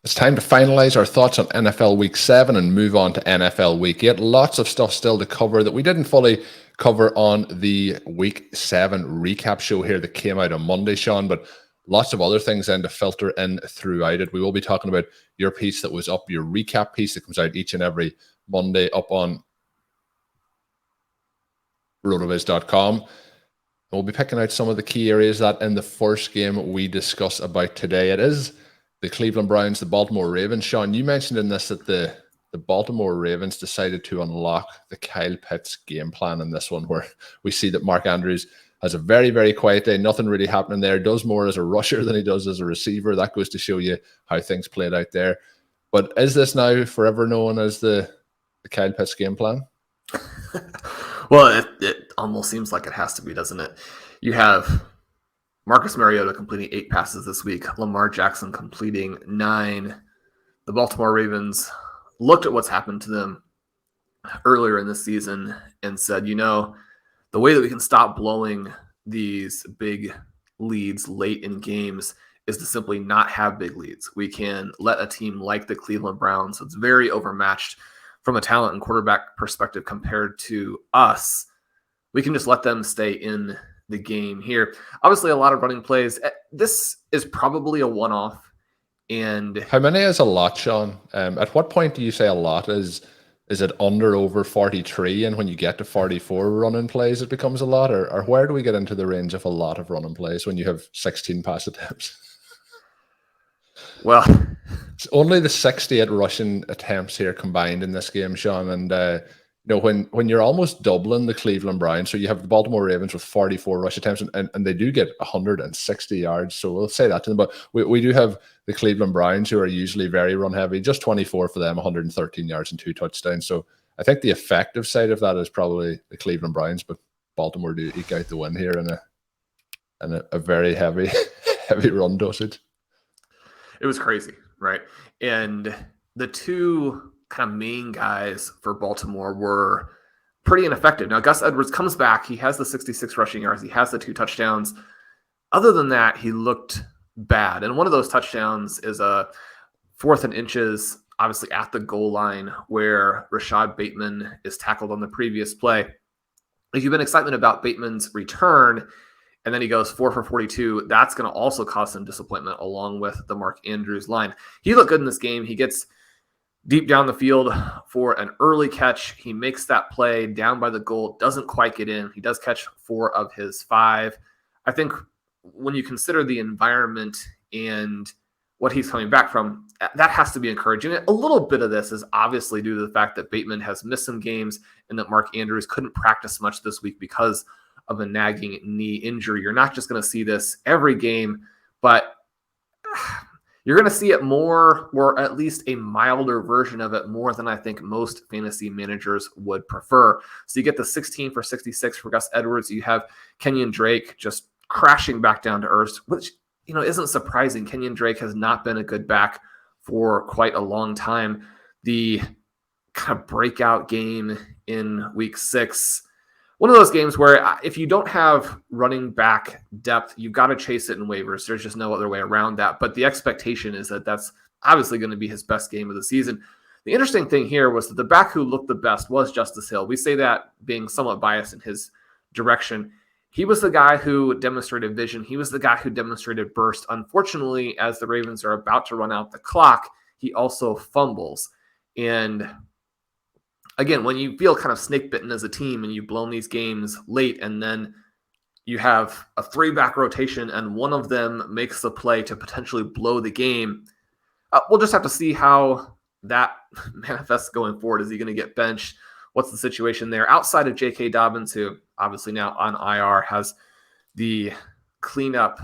It's time to finalize our thoughts on NFL Week 7 and move on to NFL Week 8. Lots of stuff still to cover that we didn't fully cover on the Week 7 recap show here that came out on Monday, Shawn, but lots of other things then to filter in throughout it. We will be talking about your piece that was up, your recap piece that comes out each and every Monday up on RotoViz.com. We'll be picking out some of the key areas that in the first game we discuss about today. It is the Cleveland Browns, the Baltimore Ravens. Shawn, you mentioned in this that the Baltimore Ravens decided to unlock the Kyle Pitts game plan in this one, where we see that Mark Andrews has a very, very quiet day. Nothing really happening there. Does more as a rusher than he does as a receiver. That goes to show you how things played out there. But is this now forever known as the Kyle Pitts game plan? Well, it almost seems like it has to be, doesn't it? You have Marcus Mariota completing 8 passes this week. Lamar Jackson completing 9. The Baltimore Ravens looked at what's happened to them earlier in the season and said, the way that we can stop blowing these big leads late in games is to simply not have big leads. We can let a team like the Cleveland Browns, so it's very overmatched from a talent and quarterback perspective compared to us, we can just let them stay in the game here. Obviously, a lot of running plays. This is probably a one-off. And how many is a lot, Shawn? At what point do you say a lot? Is it under over 43? And when you get to 44 running plays, it becomes a lot? Or where do we get into the range of a lot of running plays when you have 16 pass attempts? Well, it's only the 68 rushing attempts here combined in this game, Shawn. And when you're almost doubling the Cleveland Browns, so you have the Baltimore Ravens with 44 rush attempts, and they do get 160 yards. So we'll say that to them. But we do have the Cleveland Browns, who are usually very run heavy, just 24 for them, 113 yards and 2 touchdowns. So I think the effective side of that is probably the Cleveland Browns, but Baltimore do eke out the win here in a very heavy run dosage. It was crazy, right? And the two kind of main guys for Baltimore were pretty ineffective. Now, Gus Edwards comes back. He has the 66 rushing yards. He has the 2 touchdowns. Other than that, he looked bad. And one of those touchdowns is a 4th and inches, obviously at the goal line, where Rashad Bateman is tackled on the previous play. If you've been excited about Bateman's return, and then he goes 4 for 42, that's going to also cause some disappointment along with the Mark Andrews line. He looked good in this game. He gets deep down the field for an early catch. He makes that play down by the goal, doesn't quite get in. He does catch 4 of his 5. I think when you consider the environment and what he's coming back from, that has to be encouraging. A little bit of this is obviously due to the fact that Bateman has missed some games and that Mark Andrews couldn't practice much this week because of a nagging knee injury. You're not just going to see this every game, but you're going to see it more, or at least a milder version of it, more than I think most fantasy managers would prefer. So you get the 16 for 66 for Gus Edwards. You have Kenyon Drake just crashing back down to earth, which isn't surprising. Kenyon Drake has not been a good back for quite a long time. The kind of breakout game in week 6, one of those games where if you don't have running back depth, you've got to chase it in waivers. There's just no other way around that. But the expectation is that that's obviously going to be his best game of the season. The interesting thing here was that the back who looked the best was Justice Hill. We say that being somewhat biased in his direction. He was the guy who demonstrated vision. He was the guy who demonstrated burst. Unfortunately, as the Ravens are about to run out the clock, he also fumbles. And again, when you feel kind of snake bitten as a team and you've blown these games late, and then you have a 3-back rotation and one of them makes the play to potentially blow the game, we'll just have to see how that manifests going forward. Is he going to get benched? What's the situation there? Outside of J.K. Dobbins, who obviously now on IR has the cleanup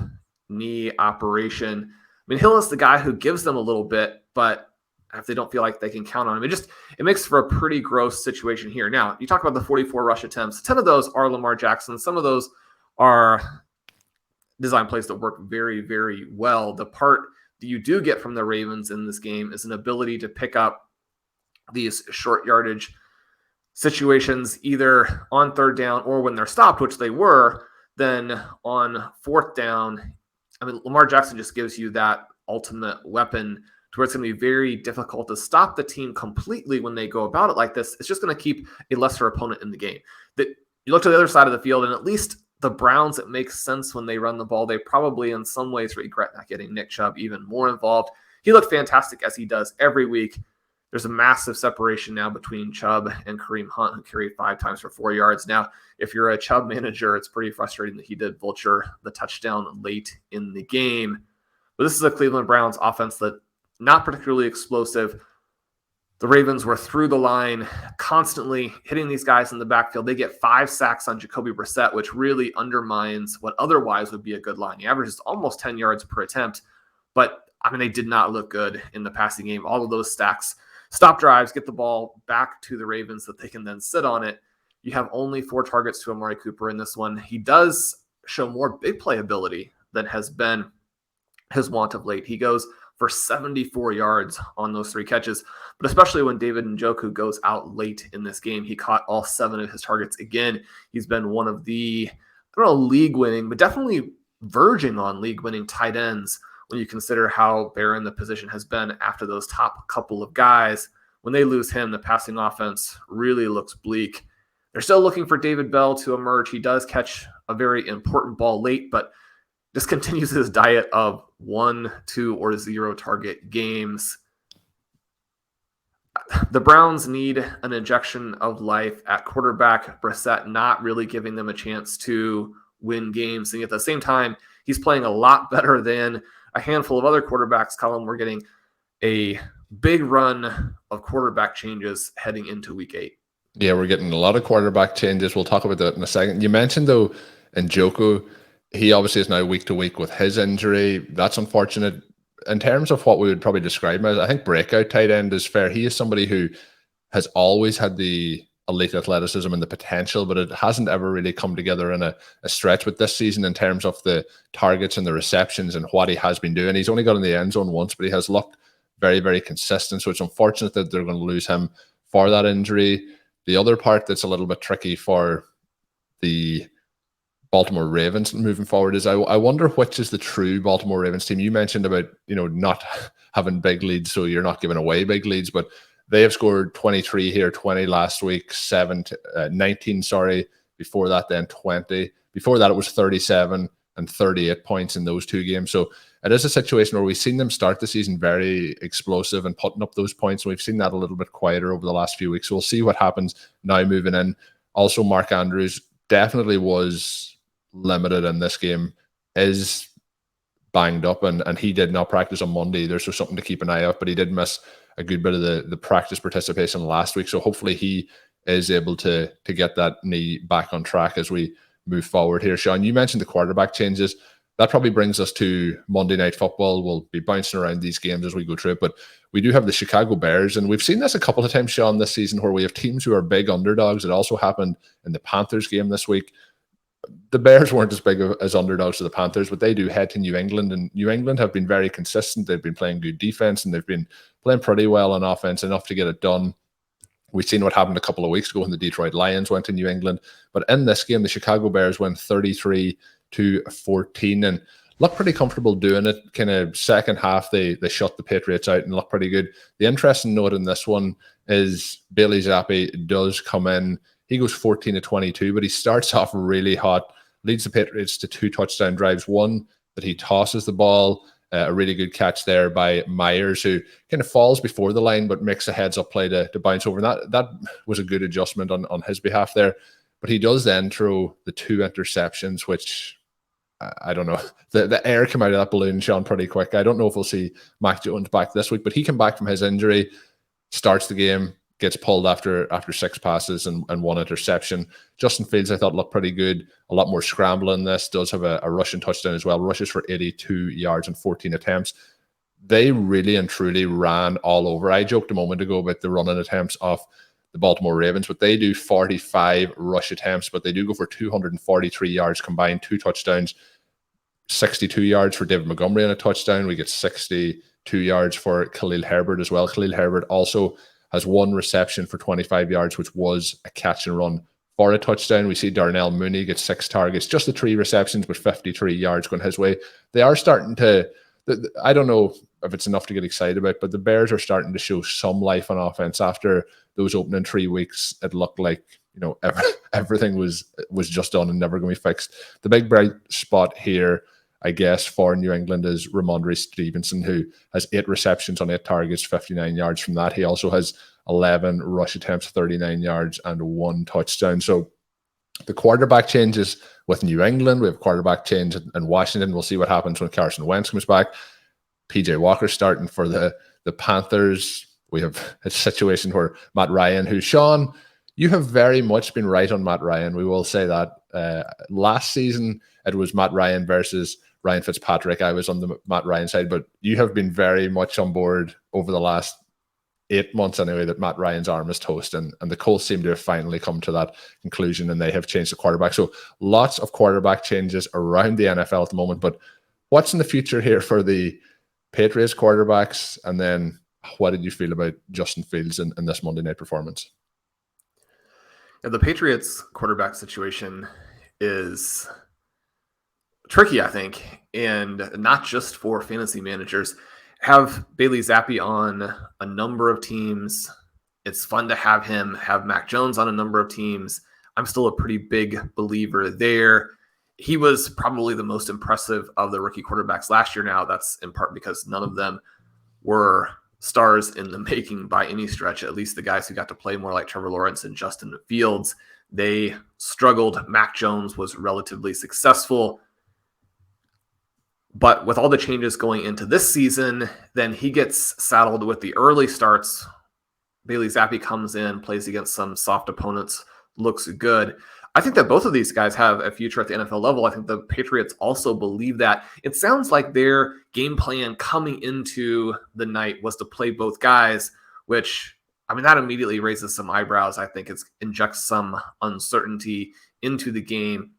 knee operation. I mean, Hill is the guy who gives them a little bit, but if they don't feel like they can count on him, it makes for a pretty gross situation here. Now, you talk about the 44 rush attempts. 10 of those are Lamar Jackson. Some of those are design plays that work very, very well. The part that you do get from the Ravens in this game is an ability to pick up these short yardage situations either on 3rd down or when they're stopped, which they were. Then on 4th down, I mean, Lamar Jackson just gives you that ultimate weapon to where it's going to be very difficult to stop the team completely when they go about it like this. It's just going to keep a lesser opponent in the game. That you look to the other side of the field, and at least the Browns, it makes sense when they run the ball. They probably in some ways regret not getting Nick Chubb even more involved. He looked fantastic as he does every week. There's a massive separation now between Chubb and Kareem Hunt, who carried 5 times for 4 yards. Now, if you're a Chubb manager, it's pretty frustrating that he did vulture the touchdown late in the game. But this is a Cleveland Browns offense that not particularly explosive. The Ravens were through the line, constantly hitting these guys in the backfield. They get 5 sacks on Jacoby Brissett, which really undermines what otherwise would be a good line. He averages almost 10 yards per attempt, but they did not look good in the passing game. All of those stacks, stop drives, get the ball back to the Ravens that they can then sit on it. You have only 4 targets to Amari Cooper in this one. He does show more big play ability than has been his want of late. He goes for 74 yards on those 3 catches, but especially when David Njoku goes out late in this game, he caught all 7 of his targets. Again, he's been one of the, league winning, but definitely verging on league winning tight ends when you consider how barren the position has been after those top couple of guys. When they lose him, the passing offense really looks bleak. They're still looking for David Bell to emerge. He does catch a very important ball late, but just continues his diet of 1, 2, or 0 target games. The Browns need an injection of life at quarterback. Brissett not really giving them a chance to win games. And at the same time, he's playing a lot better than a handful of other quarterbacks. Colm, we're getting a big run of quarterback changes heading into week 8. Yeah, we're getting a lot of quarterback changes. We'll talk about that in a second. You mentioned, though, Njoku, he obviously is now week to week with his injury. That's unfortunate. In terms of what we would probably describe him as, I think breakout tight end is fair. He is somebody who has always had the elite athleticism and the potential, but it hasn't ever really come together in a stretch with this season in terms of the targets and the receptions and what he has been doing. He's only got in the end zone once, but he has looked very, very consistent. So it's unfortunate that they're going to lose him for that injury. The other part that's a little bit tricky for the Baltimore Ravens moving forward is I wonder which is the true Baltimore Ravens team. You mentioned about, not having big leads, so you're not giving away big leads, but they have scored 23 here, 20 last week, 19, before that then 20. Before that it was 37 and 38 points in those 2 games. So it is a situation where we've seen them start the season very explosive and putting up those points. And we've seen that a little bit quieter over the last few weeks. So we'll see what happens now moving in. Also, Mark Andrews definitely was limited in this game, is banged up, and he did not practice on Monday either, so something to keep an eye out. But he did miss a good bit of the practice participation last week, so hopefully he is able to get that knee back on track as we move forward here. Shawn, you mentioned the quarterback changes. That probably brings us to Monday Night Football. We'll be bouncing around these games as we go through it, but we do have the Chicago Bears, and we've seen this a couple of times, Shawn, this season, where we have teams who are big underdogs. It also happened in the Panthers game this week. The Bears weren't as big as underdogs to the Panthers, but they do head to New England, and New England have been very consistent. They've been playing good defense, and they've been playing pretty well on offense, enough to get it done. We've seen what happened a couple of weeks ago when the Detroit Lions went to New England. But in this game, the Chicago Bears went 33-14 and looked pretty comfortable doing it. Kind of second half, they shut the Patriots out and looked pretty good. The interesting note in this one is Bailey Zappe does come in. He goes 14-22, but he starts off really hot, leads the Patriots to 2 touchdown drives. One that he tosses the ball, a really good catch there by Myers, who kind of falls before the line, but makes a heads-up play to bounce over. And that was a good adjustment on his behalf there. But he does then throw the 2 interceptions, which I don't know. The air came out of that balloon, Shawn, pretty quick. I don't know if we'll see Mac Jones back this week, but he came back from his injury, starts the game, gets pulled after 6 passes and 1 interception. Justin Fields, I thought, looked pretty good. A lot more scrambling. This does have a rushing touchdown as well. Rushes for 82 yards and 14 attempts. They really and truly ran all over. I joked a moment ago about the running attempts of the Baltimore Ravens, but they do 45 rush attempts, but they do go for 243 yards combined, 2 touchdowns, 62 yards for David Montgomery on a touchdown. We get 62 yards for Khalil Herbert as well. Khalil Herbert also has 1 reception for 25 yards, which was a catch and run for a touchdown. We see Darnell Mooney get 6 targets, just the 3 receptions, but 53 yards going his way. They are starting to, I don't know if it's enough to get excited about, but the Bears are starting to show some life on offense. After those opening 3 weeks, it looked like, everything was just done and never going to be fixed. The big bright spot here, I guess, for New England is Ramondre Stevenson, who has 8 receptions on 8 targets, 59 yards from that. He also has 11 rush attempts, 39 yards, and 1 touchdown. So the quarterback changes with New England. We have quarterback change in Washington. We'll see what happens when Carson Wentz comes back. PJ Walker starting for the Panthers. We have a situation where Matt Ryan, who, Shawn, you have very much been right on Matt Ryan. We will say that. Last season, it was Matt Ryan versus Ryan Fitzpatrick. I was on the Matt Ryan side, but you have been very much on board over the last 8 months anyway that Matt Ryan's arm is toast, and the Colts seem to have finally come to that conclusion, and they have changed the quarterback. So lots of quarterback changes around the NFL at the moment, but what's in the future here for the Patriots quarterbacks? And then what did you feel about Justin Fields in this Monday night performance? Yeah, the Patriots quarterback situation is tricky, I think, and not just for fantasy managers. Have Bailey Zappe on a number of teams. It's fun to have him have Mac Jones on a number of teams. I'm still a pretty big believer there. He was probably the most impressive of the rookie quarterbacks last year. Now, that's in part because none of them were stars in the making by any stretch, at least the guys who got to play more like Trevor Lawrence and Justin Fields. They struggled. Mac Jones was relatively successful. But with all the changes going into this season, then he gets saddled with the early starts. Bailey Zappe comes in, plays against some soft opponents, looks good. I think that both of these guys have a future at the NFL level. I think the Patriots also believe that. It sounds like their game plan coming into the night was to play both guys, which, that immediately raises some eyebrows. I think it injects some uncertainty into the game.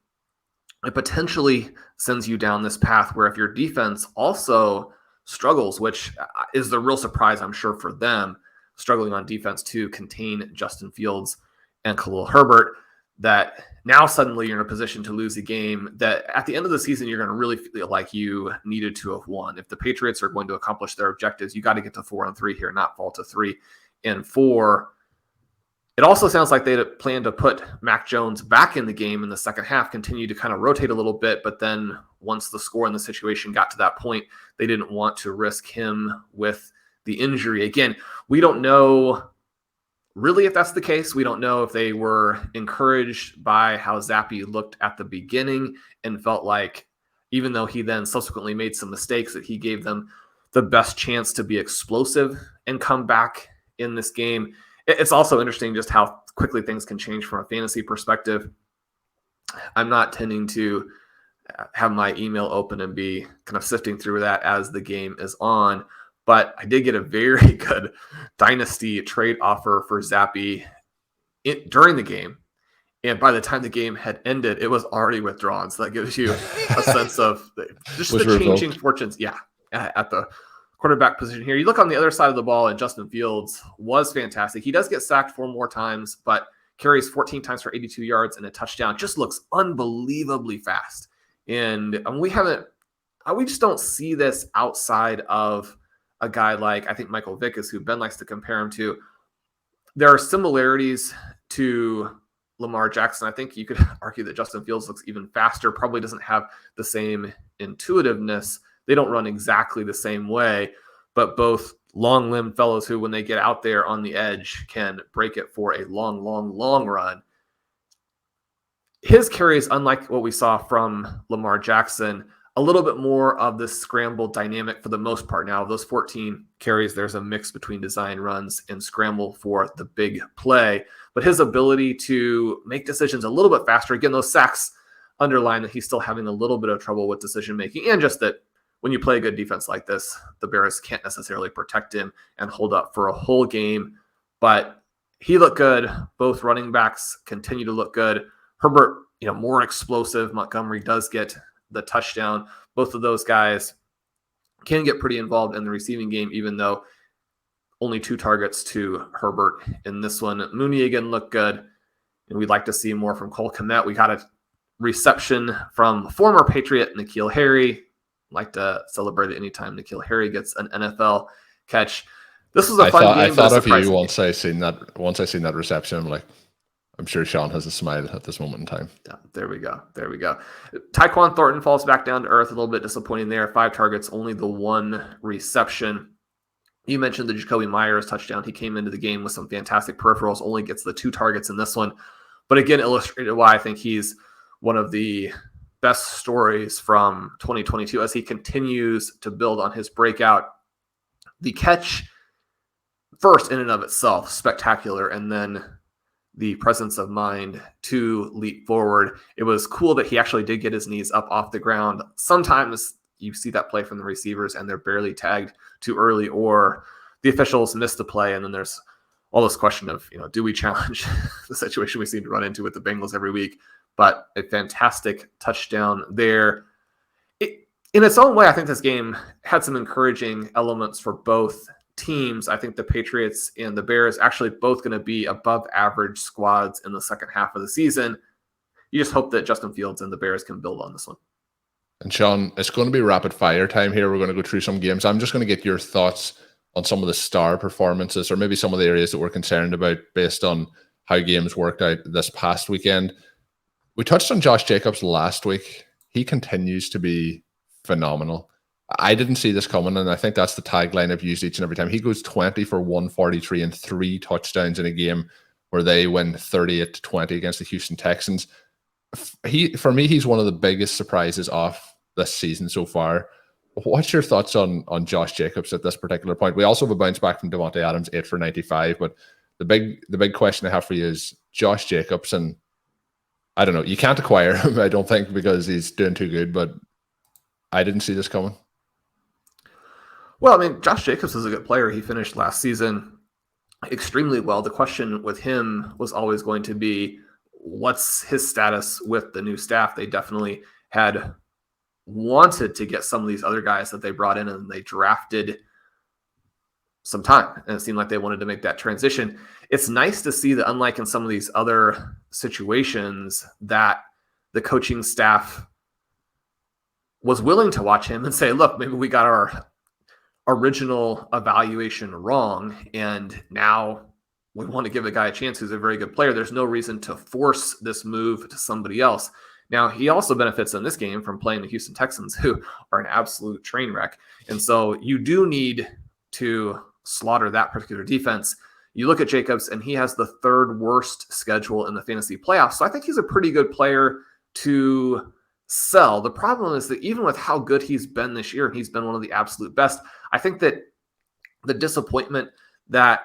It potentially sends you down this path where if your defense also struggles, which is the real surprise, I'm sure, for them, struggling on defense to contain Justin Fields and Khalil Herbert, that now suddenly you're in a position to lose a game that at the end of the season, you're going to really feel like you needed to have won. If the Patriots are going to accomplish their objectives, you got to get to 4-3 here, not fall to 3-4. It also sounds like they plan to put Mac Jones back in the game in the second half, continue to kind of rotate a little bit, but then once the score and the situation got to that point, they didn't want to risk him with the injury. Again, we don't know really if that's the case. We don't know if they were encouraged by how Zappe looked at the beginning and felt like, even though he then subsequently made some mistakes, that he gave them the best chance to be explosive and come back in this game. It's also interesting just how quickly things can change from a fantasy perspective. I'm not tending to have my email open and be kind of sifting through that as the game is on, but I did get a very good dynasty trade offer for Zappe during the game. And by the time the game had ended, it was already withdrawn. So that gives you a sense of just the changing fortunes. Yeah, at the quarterback position here. You look on the other side of the ball, and Justin Fields was fantastic. He does get sacked 4 more times, but carries 14 times for 82 yards and a touchdown. Just looks unbelievably fast. And we just don't see this outside of a guy like, I think, Michael Vick is who Ben likes to compare him to. There are similarities to Lamar Jackson. I think you could argue that Justin Fields looks even faster, probably doesn't have the same intuitiveness. They don't run exactly the same way, but both long-limbed fellows who, when they get out there on the edge, can break it for a long, long, long run. His carries, unlike what we saw from Lamar Jackson, a little bit more of the scramble dynamic for the most part. Now, of those 14 carries, there's a mix between design runs and scramble for the big play. But his ability to make decisions a little bit faster, again, those sacks underline that he's still having a little bit of trouble with decision-making, and just that when you play a good defense like this, the Bears can't necessarily protect him and hold up for a whole game. But he looked good. Both running backs continue to look good. Herbert, more explosive. Montgomery does get the touchdown. Both of those guys can get pretty involved in the receiving game, even though only 2 targets to Herbert in this one. Mooney again looked good, and we'd like to see more from Colm. We got a reception from former Patriot N'Keal Harry. like to celebrate it anytime N'Keal Harry gets an NFL catch. This was a fun game. I thought of you game. once I seen that reception. I'm like, I'm sure Shawn has a smile at this moment in time. Yeah, there we go. Tyquan Thornton falls back down to earth. A little bit disappointing there. 5 targets, only the 1 reception. You mentioned the Jacoby Myers touchdown. He came into the game with some fantastic peripherals, only gets the 2 targets in this one. But again, illustrated why I think he's one of the best stories from 2022 as he continues to build on his breakout. The catch, first in and of itself, spectacular, and then the presence of mind to leap forward. It was cool that he actually did get his knees up off the ground. Sometimes you see that play from the receivers and they're barely tagged too early, or the officials miss the play, and then there's all this question of, do we challenge the situation we seem to run into with the Bengals every week? But a fantastic touchdown there. In its own way, I think this game had some encouraging elements for both teams. I think the Patriots and the Bears actually both going to be above average squads in the second half of the season. You just hope that Justin Fields and the Bears can build on this one. And Shawn, it's going to be rapid fire time here. We're going to go through some games. I'm just going to get your thoughts on some of the star performances, or maybe some of the areas that we're concerned about based on how games worked out this past weekend. We touched on Josh Jacobs last week. He continues to be phenomenal. I didn't see this coming, and I think that's the tagline I've used each and every time. He goes 20 for 143 and 3 touchdowns in a game where they win 38-20 against the Houston Texans. For me, he's one of the biggest surprises off this season so far. What's your thoughts on Josh Jacobs at this particular point? We also have a bounce back from Devontae Adams, 8 for 95, but the big question I have for you is Josh Jacobs, and I don't know, you can't acquire him, I don't think, because he's doing too good, but I didn't see this coming. Well, I mean, Josh Jacobs is a good player. He finished last season extremely well. The question with him was always going to be, what's his status with the new staff? They definitely had wanted to get some of these other guys that they brought in, and they drafted some time, and it seemed like they wanted to make that transition. It's nice to see that, unlike in some of these other situations, that the coaching staff was willing to watch him and say, look, maybe we got our original evaluation wrong, and now we want to give a guy a chance who's a very good player. There's no reason to force this move to somebody else. Now, he also benefits in this game from playing the Houston Texans, who are an absolute train wreck. And so you do need to slaughter that particular defense. You look at Jacobs, and he has the 3rd worst schedule in the fantasy playoffs. So I think he's a pretty good player to sell. The problem is that even with how good he's been this year, and he's been one of the absolute best, I think that the disappointment that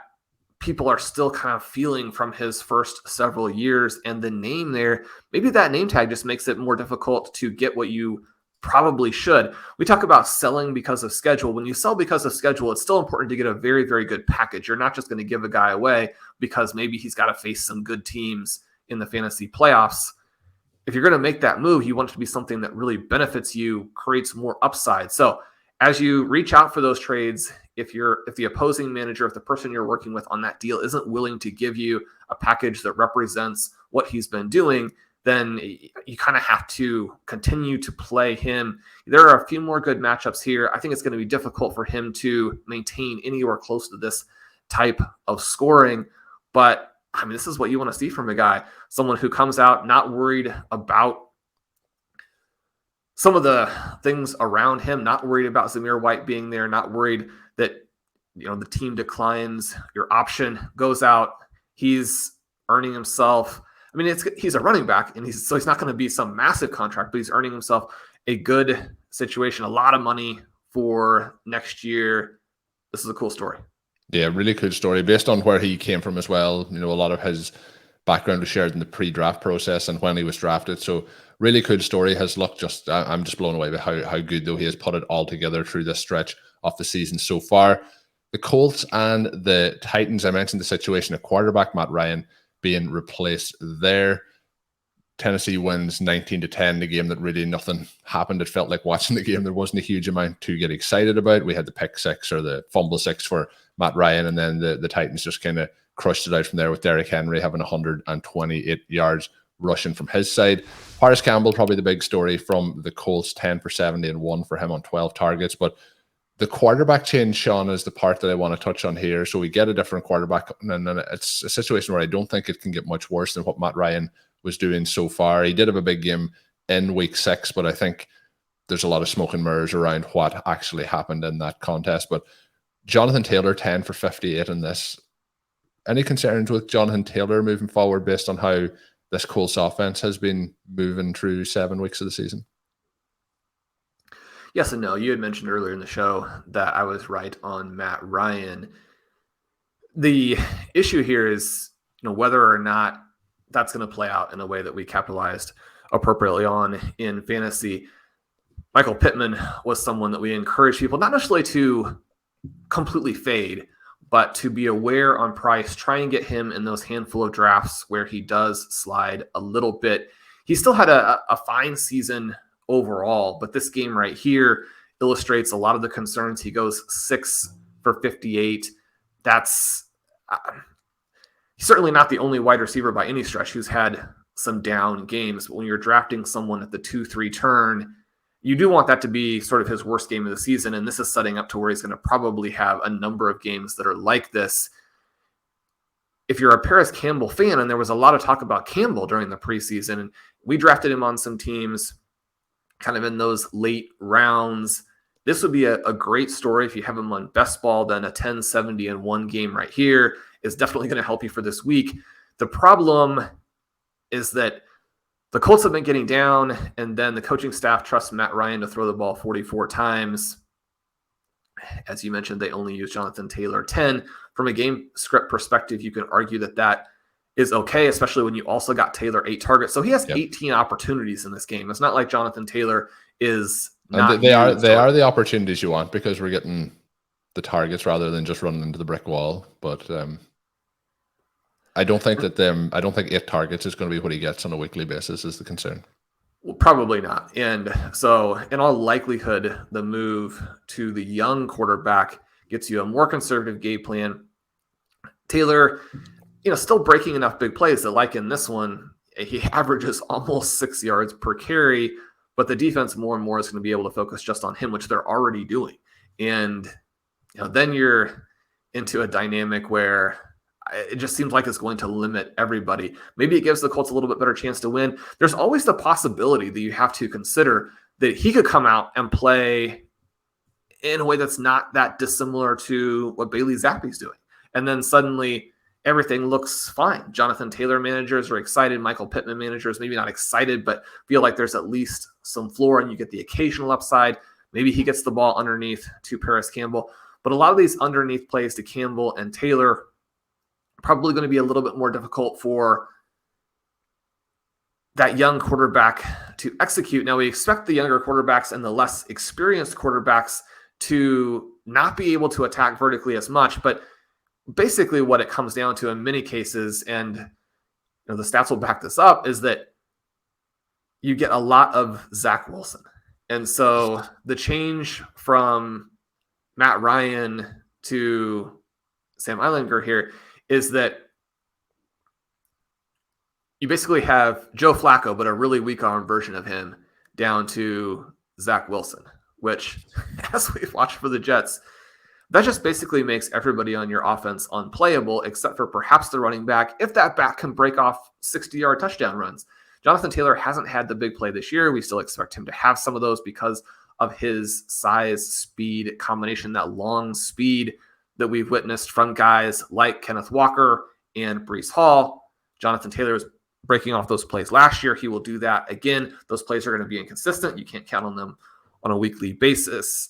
people are still kind of feeling from his first several years and the name there, maybe that name tag just makes it more difficult to get what you probably should. We talk about selling because of schedule. When you sell because of schedule, it's still important to get a very, very good package. You're not just going to give a guy away because maybe he's got to face some good teams in the fantasy playoffs. If you're going to make that move, you want it to be something that really benefits you, creates more upside. So as you reach out for those trades, if the opposing manager, if the person you're working with on that deal isn't willing to give you a package that represents what he's been doing, then you kind of have to continue to play him. There are a few more good matchups here. I think it's going to be difficult for him to maintain anywhere close to this type of scoring, but I mean, this is what you want to see from a guy, someone who comes out not worried about some of the things around him, not worried about Zamir White being there, not worried that, the team declines, your option goes out. He's earning himself. I mean, he's a running back, and he's not going to be some massive contract, but he's earning himself a good situation, a lot of money for next year. This is a cool story. Yeah, really cool story based on where he came from as well. A lot of his background was shared in the pre-draft process and when he was drafted. So really cool story. His luck I'm just blown away by how good though he has put it all together through this stretch of the season so far. The Colts and the Titans, I mentioned the situation at quarterback, Matt Ryan being replaced there. Tennessee wins 19-10, the game that really nothing happened. It felt like watching the game. There wasn't a huge amount to get excited about. We had the pick 6 or the fumble 6 for Matt Ryan, and then the Titans just kind of crushed it out from there with Derrick Henry having 128 yards rushing from his side. Paris Campbell, probably the big story from the Colts, 10 for 70 and 1 for him on 12 targets. But the quarterback change, Shawn, is the part that I want to touch on here. So we get a different quarterback, and then it's a situation where I don't think it can get much worse than what Matt Ryan was doing so far. He did have a big game in week 6, but I think there's a lot of smoke and mirrors around what actually happened in that contest. But Jonathan Taylor, 10 for 58 in this. Any concerns with Jonathan Taylor moving forward based on how this Colts offense has been moving through 7 weeks of the season? Yes and no. You had mentioned earlier in the show that I was right on Matt Ryan. The issue here is, whether or not that's going to play out in a way that we capitalized appropriately on in fantasy. Michael Pittman was someone that we encourage people not necessarily to completely fade, but to be aware on price, try and get him in those handful of drafts where he does slide a little bit. He still had a fine season overall, but this game right here illustrates a lot of the concerns. He goes 6 for 58. That's he's certainly not the only wide receiver by any stretch who's had some down games. But when you're drafting someone at the 2-3 turn, you do want that to be sort of his worst game of the season. And this is setting up to where he's going to probably have a number of games that are like this. If you're a Paris Campbell fan, and there was a lot of talk about Campbell during the preseason, and we drafted him on some teams kind of in those late rounds, this would be a great story if you have him on best ball. Then a 10-70 in one game right here is definitely going to help you for this week. The problem is that the Colts have been getting down, and then the coaching staff trusts Matt Ryan to throw the ball 44 times. As you mentioned, they only use Jonathan Taylor 10. From a game script perspective, you can argue that is okay, especially when you also got Taylor 8 targets. So he has 18 opportunities in this game. It's not like Jonathan Taylor is not. And they are the opportunities you want, because we're getting the targets rather than just running into the brick wall. But I don't think 8 targets is going to be what he gets on a weekly basis is the concern. Well, probably not. And so in all likelihood, the move to the young quarterback gets you a more conservative game plan. Taylor, still breaking enough big plays that, like in this one, he averages almost 6 yards per carry, but the defense more and more is going to be able to focus just on him, which they're already doing. And then you're into a dynamic where it just seems like it's going to limit everybody. Maybe it gives the Colts a little bit better chance to win. There's always the possibility that you have to consider that he could come out and play in a way that's not that dissimilar to what Bailey Zappe's doing. And then suddenly everything looks fine. Jonathan Taylor managers are excited. Michael Pittman managers, maybe not excited, but feel like there's at least some floor, and you get the occasional upside. Maybe he gets the ball underneath to Paris Campbell. But a lot of these underneath plays to Campbell and Taylor probably going to be a little bit more difficult for that young quarterback to execute. Now, we expect the younger quarterbacks and the less experienced quarterbacks to not be able to attack vertically as much, but basically what it comes down to in many cases, and the stats will back this up, is that you get a lot of Zach Wilson. And so the change from Matt Ryan to Sam Ehlinger here is that you basically have Joe Flacco, but a really weak arm version of him, down to Zach Wilson, which, as we've watched for the Jets, that just basically makes everybody on your offense unplayable, except for perhaps the running back, if that back can break off 60-yard touchdown runs. Jonathan Taylor hasn't had the big play this year. We still expect him to have some of those because of his size, speed combination, that long speed that we've witnessed from guys like Kenneth Walker and Breece Hall. Jonathan Taylor was breaking off those plays last year. He will do that again. Those plays are going to be inconsistent. You can't count on them on a weekly basis.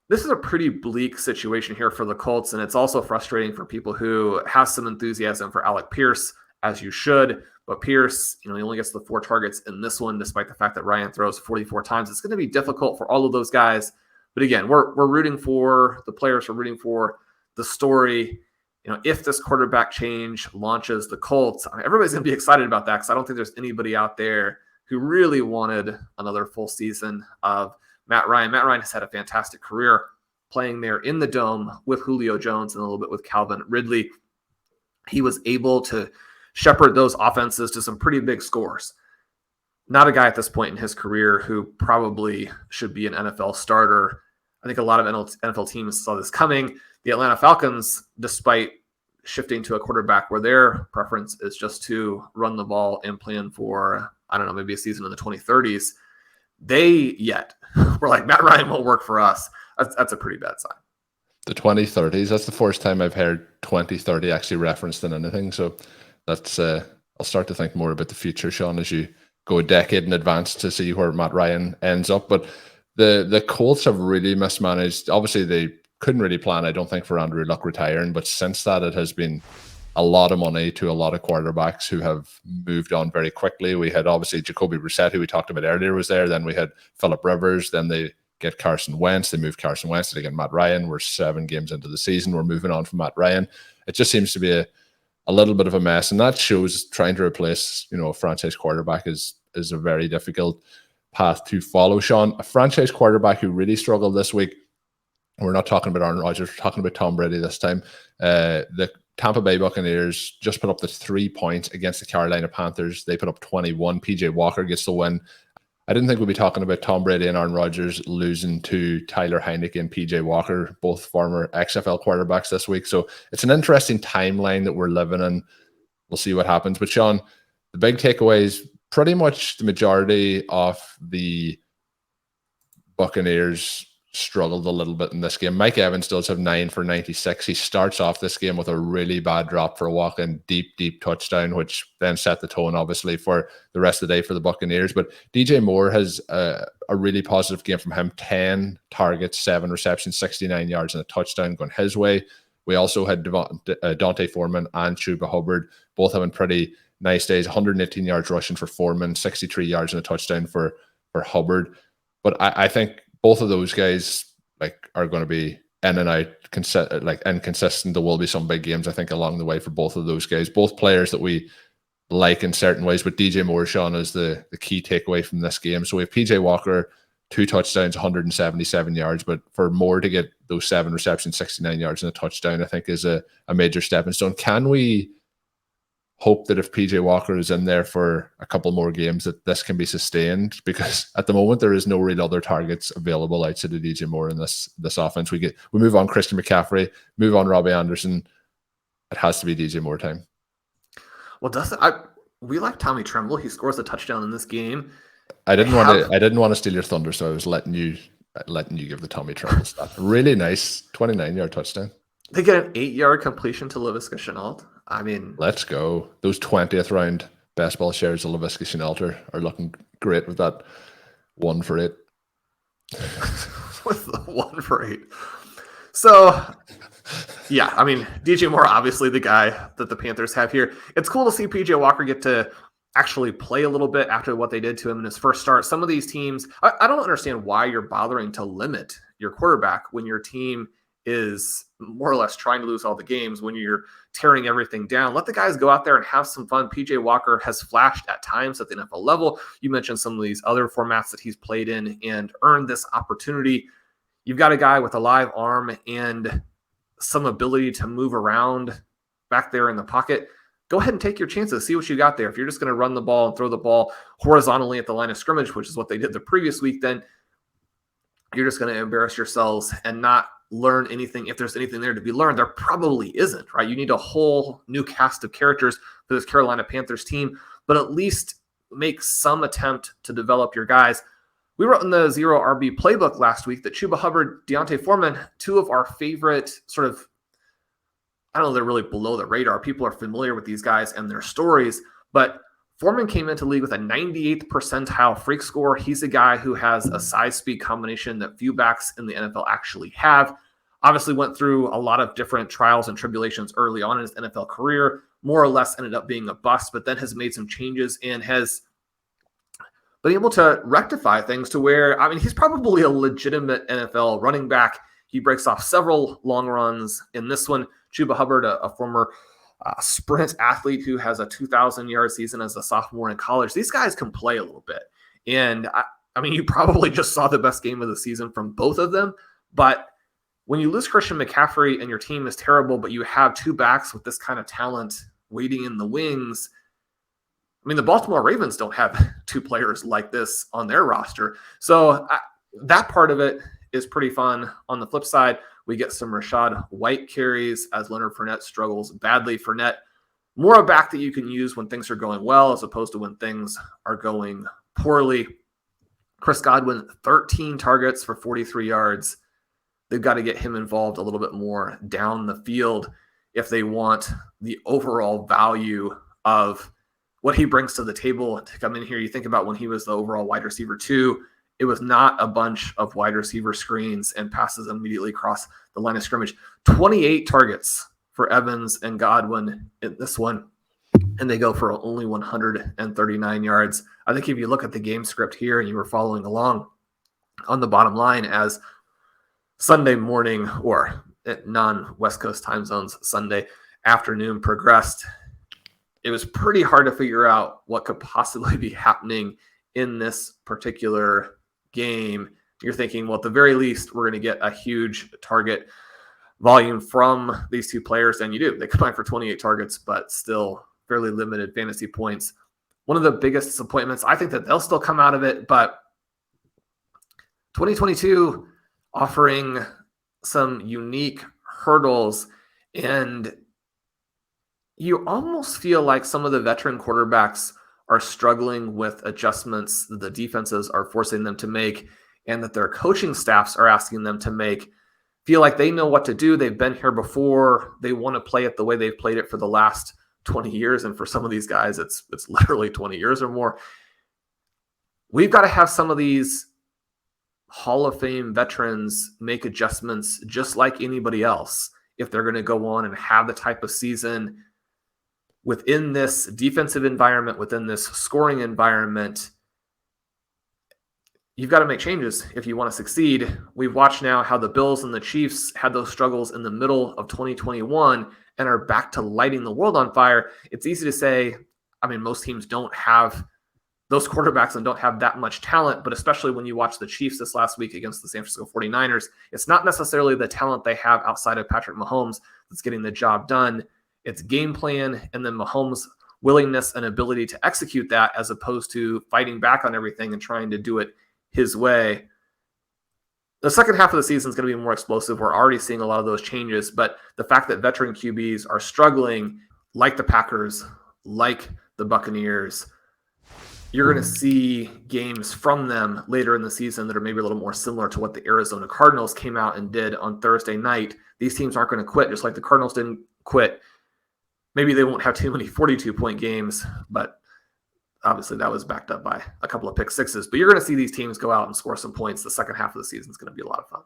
This is a pretty bleak situation here for the Colts, and it's also frustrating for people who have some enthusiasm for Alec Pierce, as you should. But Pierce, he only gets the 4 targets in this one, despite the fact that Ryan throws 44 times. It's going to be difficult for all of those guys. But again, we're rooting for the players. We're rooting for the story. If this quarterback change launches the Colts, everybody's going to be excited about that, because I don't think there's anybody out there who really wanted another full season of Matt Ryan. Matt Ryan has had a fantastic career playing there in the Dome with Julio Jones and a little bit with Calvin Ridley. He was able to shepherd those offenses to some pretty big scores. Not a guy at this point in his career who probably should be an NFL starter. I think a lot of NFL teams saw this coming. The Atlanta Falcons, despite shifting to a quarterback where their preference is just to run the ball and plan for, I don't know, maybe a season in the 2030s, they were like, Matt Ryan won't work for us. That's a pretty bad sign. The 2030s, that's the first time I've heard 2030 actually referenced in anything. So that's, I'll start to think more about the future, Shawn, as you go a decade in advance to see where Matt Ryan ends up. But the Colts have really mismanaged. Obviously, they couldn't really plan, I don't think, for Andrew Luck retiring. But since that, it has been a lot of money to a lot of quarterbacks who have moved on very quickly. We had obviously Jacoby Brissett, who we talked about earlier, was there. Then we had Phillip Rivers. Then they get Carson Wentz. They move Carson Wentz. They get Matt Ryan. We're 7 games into the season. We're moving on from Matt Ryan. It just seems to be a little bit of a mess. And that shows trying to replace, a franchise quarterback is a very difficult path to follow. Shawn, a franchise quarterback who really struggled this week, we're not talking about Aaron Rodgers, we're talking about Tom Brady this time. The Tampa Bay Buccaneers just put up the 3 points against the Carolina Panthers. They put up 21. PJ Walker gets the win. I didn't think we'd be talking about Tom Brady and Aaron Rodgers losing to Tyler Heineke and PJ Walker, both former XFL quarterbacks this week. So it's an interesting timeline that we're living in. We'll see what happens. But Shawn, the big takeaways, pretty much the majority of the Buccaneers struggled a little bit in this game. Mike Evans does have 9 for 96. He starts off this game with a really bad drop for a walk-in deep touchdown, which then set the tone, obviously, for the rest of the day for the Buccaneers. But DJ Moore has a really positive game from him. 10 targets, 7 receptions, 69 yards, and a touchdown going his way. We also had Dante Foreman and Chuba Hubbard, both having pretty nice days. 118 yards rushing for Foreman, 63 yards and a touchdown for Hubbard. But I think both of those guys are going to be in and out, inconsistent. There will be some big games, I think, along the way for both of those guys. Both players that we like in certain ways, but DJ Moore, Shawn, is the key takeaway from this game. So we have PJ Walker, 2 touchdowns, 177 yards, but for Moore to get those 7 receptions, 69 yards and a touchdown, I think is a major stepping stone. Can we hope that if PJ Walker is in there for a couple more games that this can be sustained? Because at the moment there is no real other targets available outside of DJ Moore in this offense. We move on Christian McCaffrey, move on Robbie Anderson. It has to be DJ Moore time. Well, we like Tommy Tremble. He scores a touchdown in this game. I didn't want to steal your thunder, so I was letting you give the Tommy Tremble stat. Really nice 29-yard touchdown. They get an 8-yard completion to Laviska Shenault. I mean, let's go. Those 20th round best ball shares of Laviska Shenault are looking great with that 1 for 8. With the 1 for 8. So, yeah, I mean, DJ Moore, obviously the guy that the Panthers have here. It's cool to see PJ Walker get to actually play a little bit after what they did to him in his first start. Some of these teams, I don't understand why you're bothering to limit your quarterback when your team is more or less trying to lose all the games, when you're tearing everything down. Let the guys go out there and have some fun. PJ Walker has flashed at times at the NFL level. You mentioned some of these other formats that he's played in and earned this opportunity. You've got a guy with a live arm and some ability to move around back there in the pocket. Go ahead and take your chances. See what you got there. If you're just going to run the ball and throw the ball horizontally at the line of scrimmage, which is what they did the previous week, then you're just going to embarrass yourselves and not learn anything. If there's anything there to be learned, there probably isn't, right? You need a whole new cast of characters for this Carolina Panthers team, but at least make some attempt to develop your guys. We wrote in the Zero RB playbook last week that Chuba Hubbard, Deontay Foreman, 2 of our favorite sort of, I don't know, they're really below the radar. People are familiar with these guys and their stories, but Foreman came into league with a 98th percentile freak score. He's a guy who has a size-speed combination that few backs in the NFL actually have. Obviously went through a lot of different trials and tribulations early on in his NFL career, more or less ended up being a bust, but then has made some changes and has been able to rectify things to where, I mean, he's probably a legitimate NFL running back. He breaks off several long runs in this one. Chuba Hubbard, a former sprint athlete who has a 2,000-yard season as a sophomore in college. These guys can play a little bit. And, I mean, you probably just saw the best game of the season from both of them. But when you lose Christian McCaffrey and your team is terrible, but you have 2 backs with this kind of talent waiting in the wings. I mean, the Baltimore Ravens don't have two players like this on their roster. So that part of it is pretty fun. On the flip side, we get some Rachaad White carries as Leonard Fournette struggles badly. Fournette, more a back that you can use when things are going well as opposed to when things are going poorly. Chris Godwin, 13 targets for 43 yards. They've got to get him involved a little bit more down the field if they want the overall value of what he brings to the table to come in here. You think about when he was the overall wide receiver 2, it was not a bunch of wide receiver screens and passes immediately across the line of scrimmage. 28 targets for Evans and Godwin in this one, and they go for only 139 yards. I think if you look at the game script here and you were following along on the bottom line as Sunday morning, or at non-West Coast time zones, Sunday afternoon progressed, it was pretty hard to figure out what could possibly be happening in this particular game. You're thinking, well, at the very least, we're going to get a huge target volume from these two players. And you do. They combine for 28 targets, but still fairly limited fantasy points. One of the biggest disappointments, I think that they'll still come out of it, but 2022 offering some unique hurdles, and you almost feel like some of the veteran quarterbacks are struggling with adjustments that the defenses are forcing them to make and that their coaching staffs are asking them to make. Feel like they know what to do. They've been here before. They want to play it the way they've played it for the last 20 years. And for some of these guys, it's literally 20 years or more. We've got to have some of these Hall of Fame veterans make adjustments just like anybody else if they're going to go on and have the type of season within this defensive environment, within this scoring environment. You've got to make changes if you want to succeed. We've watched now how the Bills and the Chiefs had those struggles in the middle of 2021 and are back to lighting the world on fire. It's easy to say, I mean, most teams don't have those quarterbacks and don't have that much talent, but especially when you watch the Chiefs this last week against the San Francisco 49ers, it's not necessarily the talent they have outside of Patrick Mahomes that's getting the job done. It's game plan and then Mahomes' willingness and ability to execute that as opposed to fighting back on everything and trying to do it his way. The second half of the season is going to be more explosive. We're already seeing a lot of those changes, but the fact that veteran QBs are struggling, like the Packers, like the Buccaneers, you're going to see games from them later in the season that are maybe a little more similar to what the Arizona Cardinals came out and did on Thursday night. These teams aren't going to quit, just like the Cardinals didn't quit. Maybe they won't have too many 42-point games, but obviously that was backed up by a couple of pick sixes. But you're going to see these teams go out and score some points. The second half of the season is going to be a lot of fun.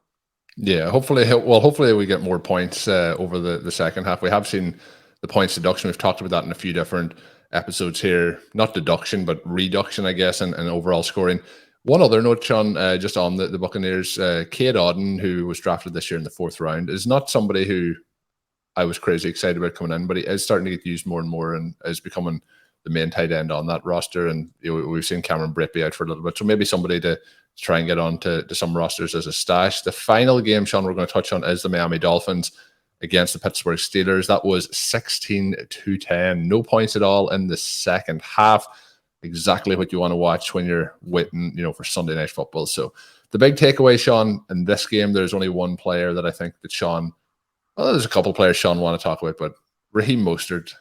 Yeah, hopefully we get more points over the second half. We have seen the points deduction. We've talked about that in a few different episodes here. Not deduction, but reduction, I guess, and overall scoring. One other note, Shawn, just on the Buccaneers, Cade Auden, who was drafted this year in the 4th round, is not somebody who I was crazy excited about coming in, but he is starting to get used more and more and is becoming the main tight end on that roster. And we've seen Cameron Brate be out for a little bit. So maybe somebody to try and get on to some rosters as a stash. The final game, Shawn, we're going to touch on is the Miami Dolphins against the Pittsburgh Steelers. That was 16-10. No points at all in the second half. Exactly what you want to watch when you're waiting, for Sunday Night Football. So the big takeaway, Shawn, in this game, there's only one player that I think that there's a couple players Shawn want to talk about, but Raheem Mostert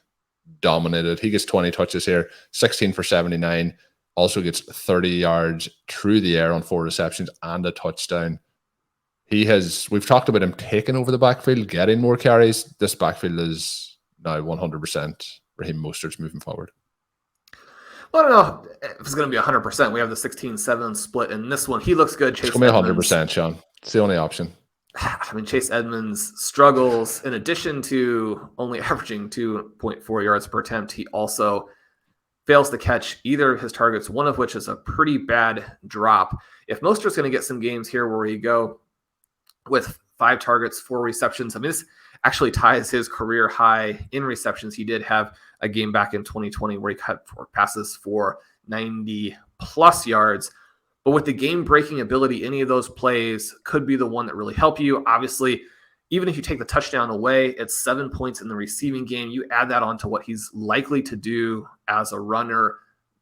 dominated. He gets 20 touches here, 16 for 79. Also gets 30 yards through the air on 4 receptions and a touchdown. We've talked about him taking over the backfield, getting more carries. This backfield is now 100% Raheem Mostert's moving forward. Well, I don't know if it's going to be 100%. We have the 16-7 split in this one. He looks good. It's going to be 100%, Shawn. It's the only option. I mean, Chase Edmonds struggles. In addition to only averaging 2.4 yards per attempt, he also fails to catch either of his targets, one of which is a pretty bad drop. If Mostert's going to get some games here where you go with 5 targets, 4 receptions, I mean, this actually ties his career high in receptions. He did have a game back in 2020 where he cut 4 passes for 90-plus yards. But with the game-breaking ability, any of those plays could be the one that really help you. Obviously, Even if you take the touchdown away, it's 7 points in the receiving game. You add that on to what he's likely to do as a runner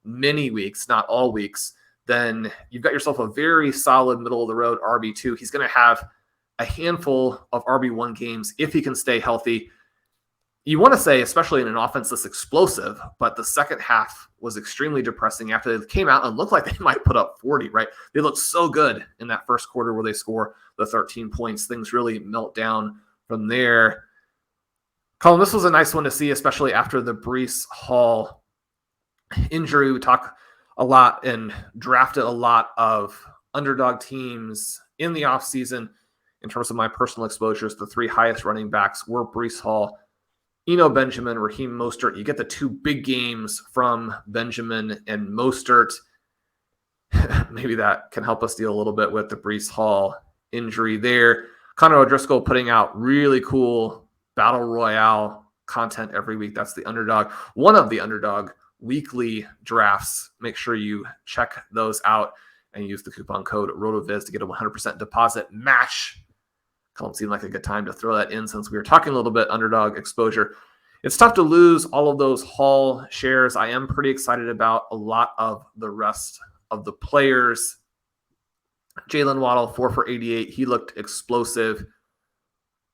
many weeks, not all weeks, then you've got yourself a very solid middle of the road RB2. He's going to have a handful of RB1 games if he can stay healthy. You want to say, especially in an offense that's explosive, but the second half was extremely depressing after they came out and looked like they might put up 40, right? They looked so good in that first quarter where they score the 13 points. Things really melt down from there. Colm, this was a nice one to see, especially after the Breece Hall injury. We talk a lot and drafted a lot of underdog teams in the offseason. In terms of my personal exposures, the 3 highest running backs were Breece Hall, Benjamin, Raheem Mostert. You get the 2 big games from Benjamin and Mostert. Maybe that can help us deal a little bit with the Breece Hall injury there. Connor O'Driscoll putting out really cool Battle Royale content every week. That's the Underdog, one of the Underdog weekly drafts. Make sure you check those out and use the coupon code RotoViz to get a 100% deposit match. Don't seem like a good time to throw that in since we were talking a little bit Underdog exposure. It's tough to lose all of those Hall shares. I am pretty excited about a lot of the rest of the players. Jalen Waddle, 4 for 88. He looked explosive.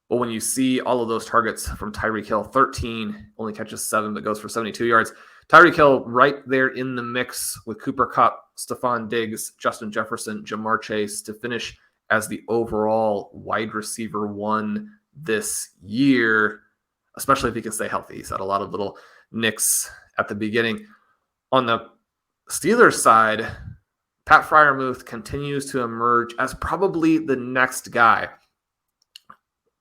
But when you see all of those targets from Tyreek Hill, 13, only catches 7, but goes for 72 yards. Tyreek Hill right there in the mix with Cooper Kupp, Stephon Diggs, Justin Jefferson, Jamar Chase to finish as the overall wide receiver 1 this year, especially if he can stay healthy. He's had a lot of little nicks at the beginning. On the Steelers side, Pat Freiermuth continues to emerge as probably the next guy.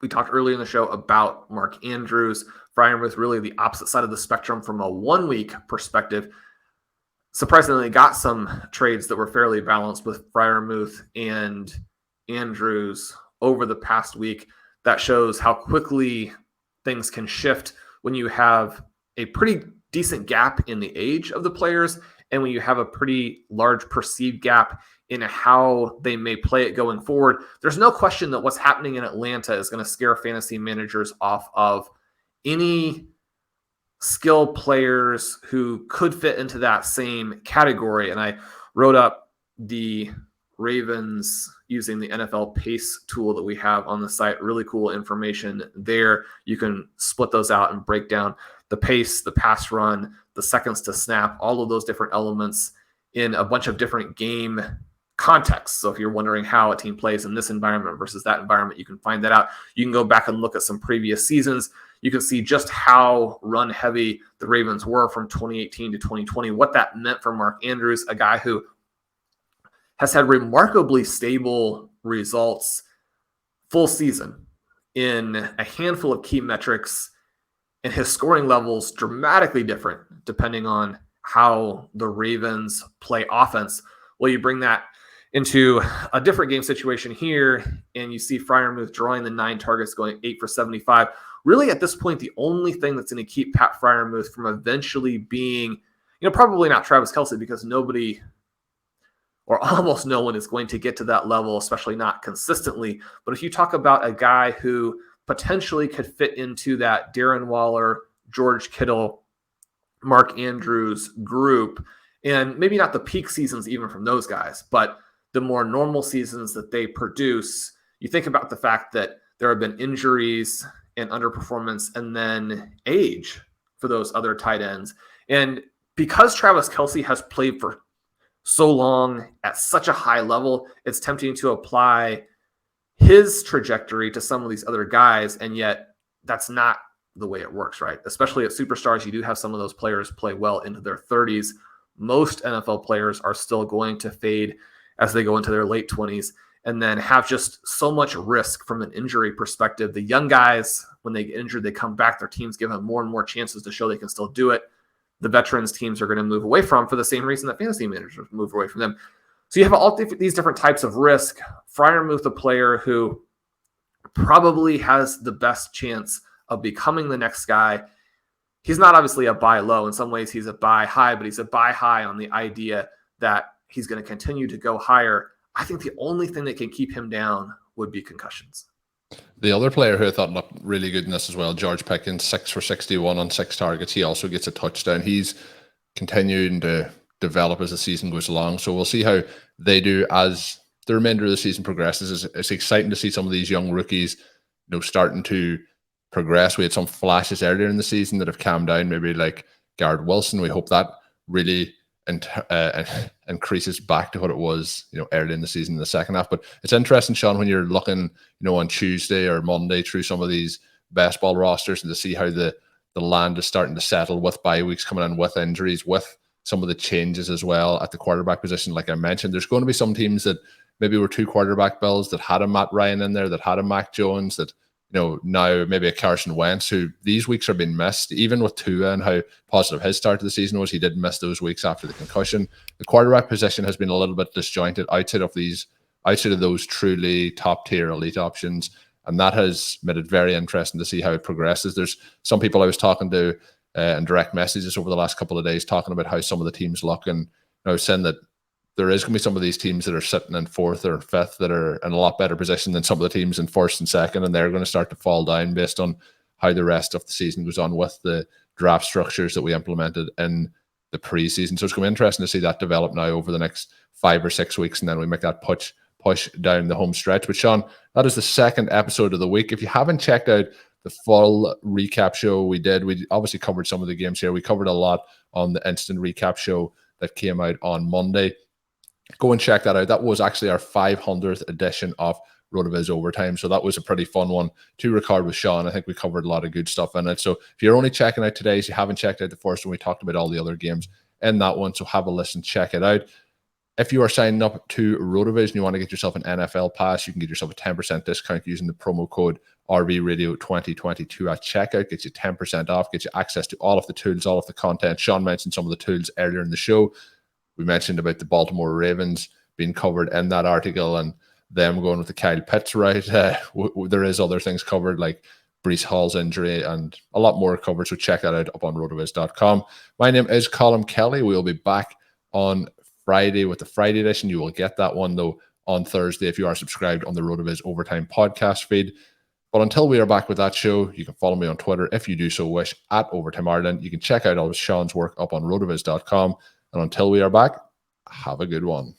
We talked earlier in the show about Mark Andrews. Freiermuth really the opposite side of the spectrum from a 1-week perspective. Surprisingly, got some trades that were fairly balanced with Freiermuth and Andrews over the past week. That shows how quickly things can shift when you have a pretty decent gap in the age of the players and when you have a pretty large perceived gap in how they may play it going forward. There's no question that what's happening in Atlanta is going to scare fantasy managers off of any skill players who could fit into that same category. And I wrote up the Ravens using the NFL Pace tool that we have on the site. Really cool information there. You can split those out and break down the pace, the pass run, the seconds to snap, all of those different elements in a bunch of different game contexts. So if you're wondering how a team plays in this environment versus that environment, you can find that out. You can go back and look at some previous seasons. You can see just how run heavy the Ravens were from 2018 to 2020, what that meant for Mark Andrews, a guy who has had remarkably stable results full season in a handful of key metrics, and his scoring levels dramatically different depending on how the Ravens play offense. Well, you bring that into a different game situation here, and you see Freiermuth drawing the 9 targets, going 8 for 75. Really, at this point, the only thing that's going to keep Pat Freiermuth from eventually being, probably not Travis Kelce, because nobody or almost no one is going to get to that level, especially not consistently. But if you talk about a guy who potentially could fit into that Darren Waller, George Kittle, Mark Andrews group, and maybe not the peak seasons even from those guys, but the more normal seasons that they produce, you think about the fact that there have been injuries and underperformance and then age for those other tight ends. And because Travis Kelce has played for so long at such a high level, it's tempting to apply his trajectory to some of these other guys, and yet that's not the way it works, right? Especially at superstars, you do have some of those players play well into their 30s. Most NFL players are still going to fade as they go into their late 20s and then have just so much risk from an injury perspective. The young guys, when they get injured, they come back, their teams give them more and more chances to show they can still do it. The veterans teams are going to move away from for the same reason that fantasy managers move away from them. So you have all these different types of risk. Freiermuth, a player who probably has the best chance of becoming the next guy. He's not obviously a buy low. In some ways, he's a buy high, but he's a buy high on the idea that he's going to continue to go higher. I think the only thing that can keep him down would be concussions. The other player who I thought looked really good in this as well, George Pickens, 6 for 61 on 6 targets. He also gets a touchdown. He's continuing to develop as the season goes along. So we'll see how they do as the remainder of the season progresses. It's exciting to see some of these young rookies, starting to progress. We had some flashes earlier in the season that have calmed down, maybe like Garrett Wilson. We hope that really increases back to what it was, early in the season in the second half. But it's interesting, Shawn, when you're looking, on Tuesday or Monday through some of these best ball rosters and to see how the land is starting to settle with bye weeks coming in, with injuries, with some of the changes as well at the quarterback position. Like I mentioned, there's going to be some teams that maybe were 2 quarterback bills that had a Matt Ryan in there, that had a Mac Jones, that now maybe a Carson Wentz, who these weeks are being missed, even with Tua and how positive his start to the season was. He did miss those weeks after the concussion. The quarterback position has been a little bit disjointed outside of those truly top tier elite options, and that has made it very interesting to see how it progresses. There's some people I was talking to in direct messages over the last couple of days talking about how some of the teams look, and I was saying that there is going to be some of these teams that are sitting in 4th or 5th that are in a lot better position than some of the teams in 1st and 2nd, and they're going to start to fall down based on how the rest of the season goes on with the draft structures that we implemented in the preseason. So it's going to be interesting to see that develop now over the next 5 or 6 weeks, and then we make that push down the home stretch. But Shawn, that is the 2nd episode of the week. If you haven't checked out the full recap show we obviously covered some of the games here. We covered a lot on the instant recap show that came out on Monday. Go and check that out. That was actually our 500th edition of RotoViz Overtime. So that was a pretty fun one to record with Shawn. I think we covered a lot of good stuff in it. So if you're only checking out today's, you haven't checked out the first one, we talked about all the other games in that one. So have a listen, check it out. If you are signing up to RotoViz and you want to get yourself an NFL pass, you can get yourself a 10% discount using the promo code RVRadio2022 at checkout. Gets you 10% off, gets you access to all of the tools, all of the content. Shawn mentioned some of the tools earlier in the show. We mentioned about the Baltimore Ravens being covered in that article and them going with the Kyle Pitts right. There is other things covered like Breece Hall's injury and a lot more covered. So check that out up on rotoviz.com. My name is Colm Kelly. We'll be back on Friday with the Friday edition. You will get that one though on Thursday if you are subscribed on the RotoViz Overtime podcast feed. But until we are back with that show, you can follow me on Twitter if you do so wish at Overtime Ireland. You can check out all of Shawn's work up on rotoviz.com. And until we are back, have a good one.